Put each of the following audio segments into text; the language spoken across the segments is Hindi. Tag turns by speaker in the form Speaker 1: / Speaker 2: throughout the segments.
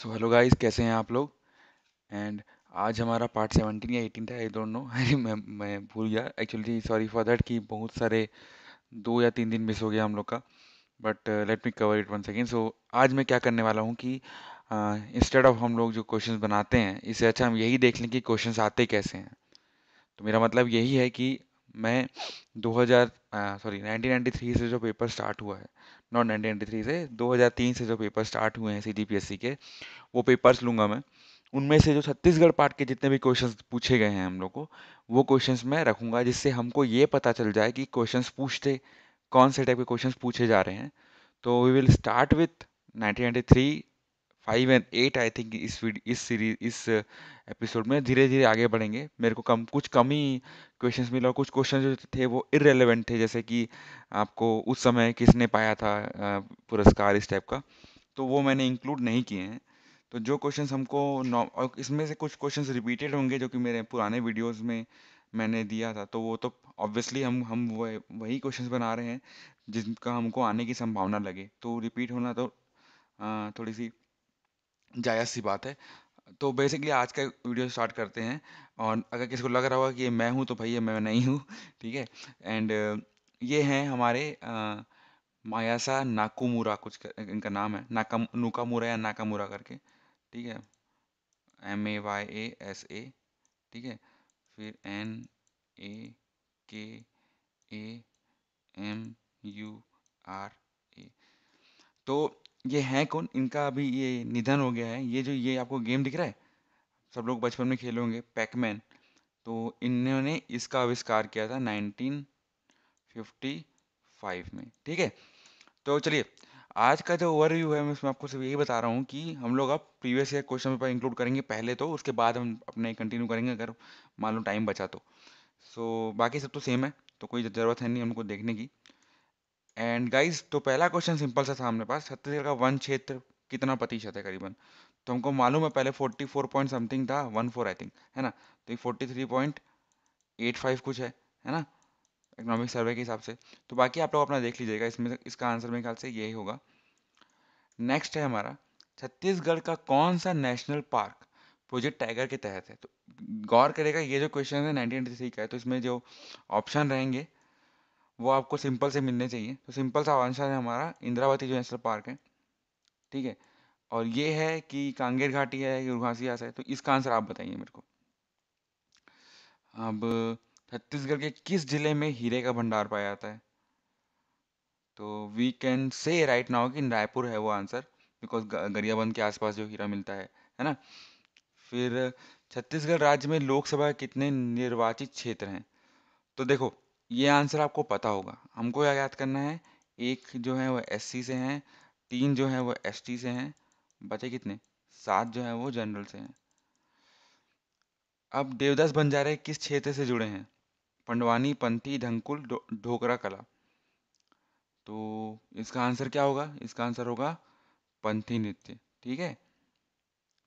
Speaker 1: सो हेलो गाइस, कैसे हैं आप लोग। एंड आज हमारा पार्ट 17 या 18 था, आई डोंट नो। मैं भूल गया एक्चुअली, सॉरी फॉर दैट कि बहुत सारे 2 या 3 दिन मिस हो गया हम लोग का। But let me cover it one second. So आज मैं क्या करने वाला हूँ कि इंस्टेड ऑफ हम लोग जो क्वेश्चंस बनाते हैं, इससे अच्छा हम यही देख लें कि क्वेश्चंस आते कैसे हैं। तो मेरा मतलब यही है कि मैं 2000 सॉरी 1993 से जो पेपर स्टार्ट हुआ है, नॉट 1993 से, 2003 से जो पेपर स्टार्ट हुए हैं सीजीपीएससी के, वो पेपर्स लूंगा मैं। उनमें से जो छत्तीसगढ़ पार्ट के जितने भी क्वेश्चंस पूछे गए हैं हम लोग को, वो क्वेश्चंस मैं रखूंगा, जिससे हमको ये पता चल जाए कि क्वेश्चंस पूछते कौन से टाइप के क्वेश्चंस पूछे जा रहे हैं। तो वी विल स्टार्ट विथ 1993, 5 एंड 8। आई थिंक इस सीरीज, इस एपिसोड में धीरे धीरे आगे बढ़ेंगे। मेरे को कुछ कम ही क्वेश्चंस मिले, और कुछ क्वेश्चन जो थे वो इररेलेवेंट थे, जैसे कि आपको उस समय किसने पाया था पुरस्कार, इस टाइप का। तो वो मैंने इंक्लूड नहीं किए हैं। तो जो क्वेश्चंस हमको और इसमें से कुछ क्वेश्चंस रिपीटेड होंगे जो कि मेरे पुराने वीडियोस में मैंने दिया था, तो वो तो ऑब्वियसली हम वही क्वेश्चंस बना रहे हैं जिनका हमको आने की संभावना लगे। तो रिपीट होना तो थोड़ी सी जायज़ सी बात है। तो बेसिकली आज का वीडियो स्टार्ट करते हैं। और अगर किसी को लग रहा होगा कि ये मैं हूँ, तो भाई ये मैं नहीं हूँ। ठीक है। एंड ये हैं हमारे मायासा नाकुमुरा, इनका नाम है, नुकामुरा या नाकामुरा करके। ठीक है। MAYASA। ठीक है। फिर NAKAMURA। तो ये हैं कौन, इनका अभी ये निधन हो गया है। ये आपको गेम दिख रहा है, सब लोग बचपन में खेले होंगे, पैकमैन। तो इन्होंने इसका आविष्कार किया था 1955 में। ठीक है। तो चलिए, आज का जो ओवरव्यू है, मैं उसमें आपको सिर्फ यही बता रहा हूँ कि हम लोग अब previous year question paper include करेंगे पहले, तो उसके बाद हम अपने कंटिन्यू करेंगे अगर मान लो टाइम बचा तो। सो बाकी सब तो सेम है, तो कोई ज़रूरत है नहीं हमको देखने की। एंड गाइस, तो पहला क्वेश्चन सिंपल सा था हमारे पास, छत्तीसगढ़ का वन क्षेत्र कितना प्रतिशत है करीबन। तो हमको मालूम है पहले 44 पॉइंट समथिंग था, 14 आई थिंक, है ना। तो ये 43.85 कुछ है ना, इकोनॉमिक सर्वे के हिसाब से। तो बाकी आप लोग अपना देख लीजिएगा, इसमें इसका आंसर मेरे ख्याल से यही होगा। नेक्स्ट है हमारा, छत्तीसगढ़ का कौन सा नेशनल पार्क प्रोजेक्ट टाइगर के तहत है। तो गौर करेगा, ये जो क्वेश्चन है 1993 का है, तो इसमें जो ऑप्शन रहेंगे वो आपको सिंपल से मिलने चाहिए। तो सिंपल सा आंसर है हमारा इंद्रावती जो नेशनल पार्क है। ठीक है। और ये है कि कांगेर घाटी है कि घासियास है, तो इसका आंसर आप बताइए मेरे को। अब छत्तीसगढ़ के किस जिले में हीरे का भंडार पाया जाता है। तो we can say right now कि रायपुर है वो आंसर, बिकॉज गरियाबंद के आसपास जो हीरा मिलता है ना। फिर छत्तीसगढ़ राज्य में लोकसभा के कितने निर्वाचित क्षेत्र हैं। तो देखो, ये आंसर आपको पता होगा, हमको क्या याद करना है। एक जो है वो SC से हैं, 3 जो है वो ST से हैं, बचे कितने, 7 जो है वो जनरल से हैं। अब देवदास बंजारे किस क्षेत्र से जुड़े हैं। पंडवानी, पंथी, धंकुल, ढोकरा कला। तो इसका आंसर क्या होगा, इसका आंसर होगा पंथी नृत्य। ठीक है।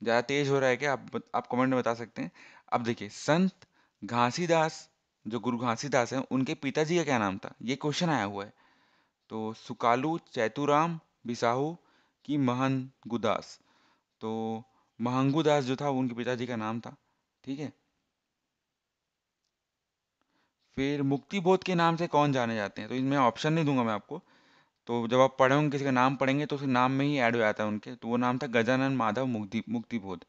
Speaker 1: ज़्यादा तेज हो रहा है क्या, आप कमेंट में बता सकते हैं। अब देखिए, संत घासीदास, जो गुरु घासीदास हैं, उनके पिताजी का क्या नाम था, ये क्वेश्चन आया हुआ है। तो सुकालू, चैतुराम, बिसाहू की महंगुदास। तो महंगुदास जो था वो उनके पिताजी का नाम था। ठीक है। फिर मुक्ति बोध के नाम से कौन जाने जाते हैं। तो इनमें ऑप्शन नहीं दूंगा मैं आपको। तो जब आप पढ़े होंगे, किसी का नाम पढ़ेंगे तो उसके नाम में ही ऐड हो जाता है उनके, तो वो नाम था गजानन माधव मुक्ति बोध।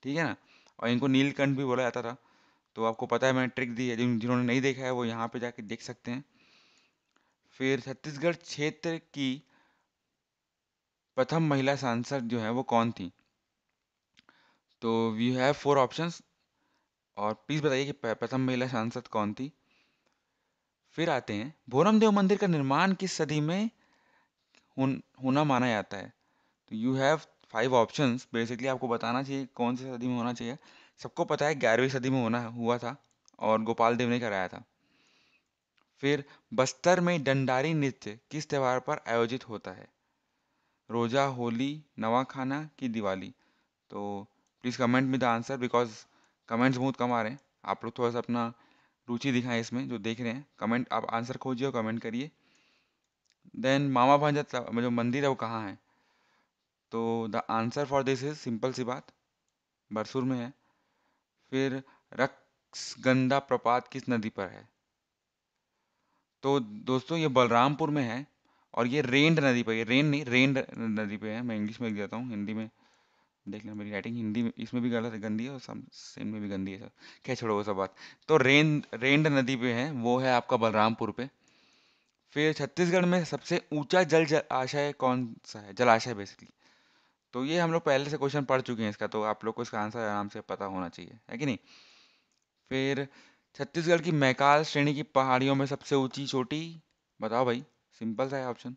Speaker 1: ठीक है ना। और इनको नीलकंठ भी बोला जाता था। तो आपको पता है, मैंने ट्रिक दी है, जिन्होंने नहीं देखा है वो यहाँ पे जाके देख सकते हैं। फिर छत्तीसगढ़ क्षेत्र की प्रथम महिला सांसद जो है वो कौन थी। तो वी हैव 4 ऑप्शंस, और प्लीज़ बताइए कि प्रथम महिला सांसद कौन थी। फिर आते हैं, भोरम देव मंदिर का निर्माण किस सदी में होना माना जाता है। तो यू हैव 5 ऑप्शंस, बेसिकली आपको बताना चाहिए कौन सी सदी में होना चाहिए। सबको पता है 11वीं सदी में होना हुआ था, और गोपाल देव ने कराया था। फिर बस्तर में डंडारी नृत्य किस त्योहार पर आयोजित होता है। रोजा, होली, नवाखाना की दिवाली। तो प्लीज़ कमेंट में द आंसर, बिकॉज कमेंट्स बहुत कम आ रहे हैं। आप लोग थोड़ा सा अपना रुचि दिखाएं इसमें, जो देख रहे हैं कमेंट, आप आंसर खोजिए और कमेंट करिए। देन मामा भांजा जो मंदिर है वो कहाँ है। तो the answer for this is simple सी बात, बरसूर में है। फिर रक्सगंधा प्रपात किस नदी पर है? तो दोस्तों ये बलरामपुर में है, और ये रेंड नदी पर, ये रेन नहीं, रेंड नदी पे है। मैं इंग्लिश में लिख देता हूँ, हिंदी में देख लेना, मेरी राइटिंग हिंदी में इसमें भी गलत गंदी है और सेम में भी गंदी है सब। क्या, छोड़ो वो सब बात। तो रेंड नदी पे है, वो है आपका बलरामपुर पे। फिर छत्तीसगढ़ में सबसे ऊंचा जलाशय कौन सा है, जलाशय बेसिकली? तो ये हम लोग पहले से क्वेश्चन पढ़ चुके हैं इसका, तो आप लोग को इसका आंसर आराम से पता होना चाहिए, है कि नहीं? फिर छत्तीसगढ़ की मैकाल श्रेणी की पहाड़ियों में सबसे ऊंची चोटी, बताओ भाई। सिंपल सा है ऑप्शन।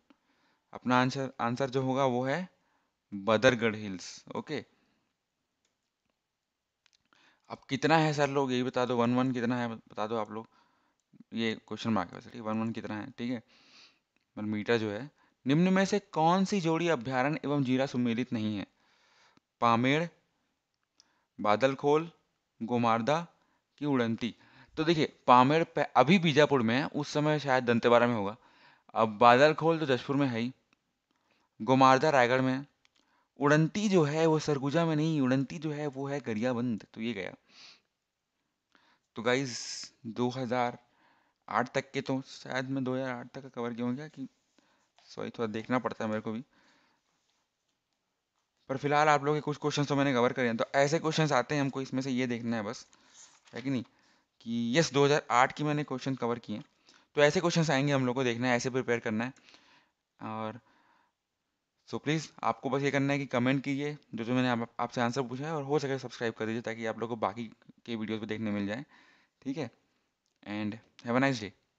Speaker 1: अपना आंसर आंसर जो होगा वो है बदरगढ़ हिल्स। ओके। अब कितना है सर लोग, यही बता दो, वन वन कितना है बता दो आप लोग। ये क्वेश्चन मार्क है वैसे, ठीक, वन वन कितना है, ठीक है। पर मीटर जो है, निम्न में से कौन सी जोड़ी अभ्यारण्य एवं जीरा सम्मिलित नहीं है? पामेड़, बादलखोल, गोमार्दा की उड़ंती? तो देखिए, पामेड़ अभी बीजापुर में है, उस समय शायद दंतेवाड़ा में होगा। अब बादलखोल तो जशपुर में है ही, गोमार्दा रायगढ़ में है, उड़ंती जो है वो सरगुजा में नहीं, उड़ंती जो है वो है गरियाबंद। तो ये गया। तो गाइज 2008 तक के, तो शायद मैं 2008 तक का कवर किया हूँ क्या कि, सॉरी थोड़ा देखना पड़ता है मेरे को भी। पर फिलहाल आप लोग के कुछ क्वेश्चन तो मैंने कवर करे हैं, तो ऐसे क्वेश्चंस आते हैं हमको, इसमें से ये देखना है बस, है कि नहीं, कि यस 2008 की मैंने क्वेश्चन कवर किए हैं। तो ऐसे क्वेश्चंस आएंगे, हम लोग को देखना है, ऐसे प्रिपेयर करना है। और सो प्लीज़ आपको बस ये करना है कि कमेंट कीजिए जो जो मैंने आपसे आंसर पूछा है, और हो सके सब्सक्राइब कर दीजिए ताकि आप लोग को बाकी के वीडियोस भी देखने मिल जाए। ठीक है, and have a nice day.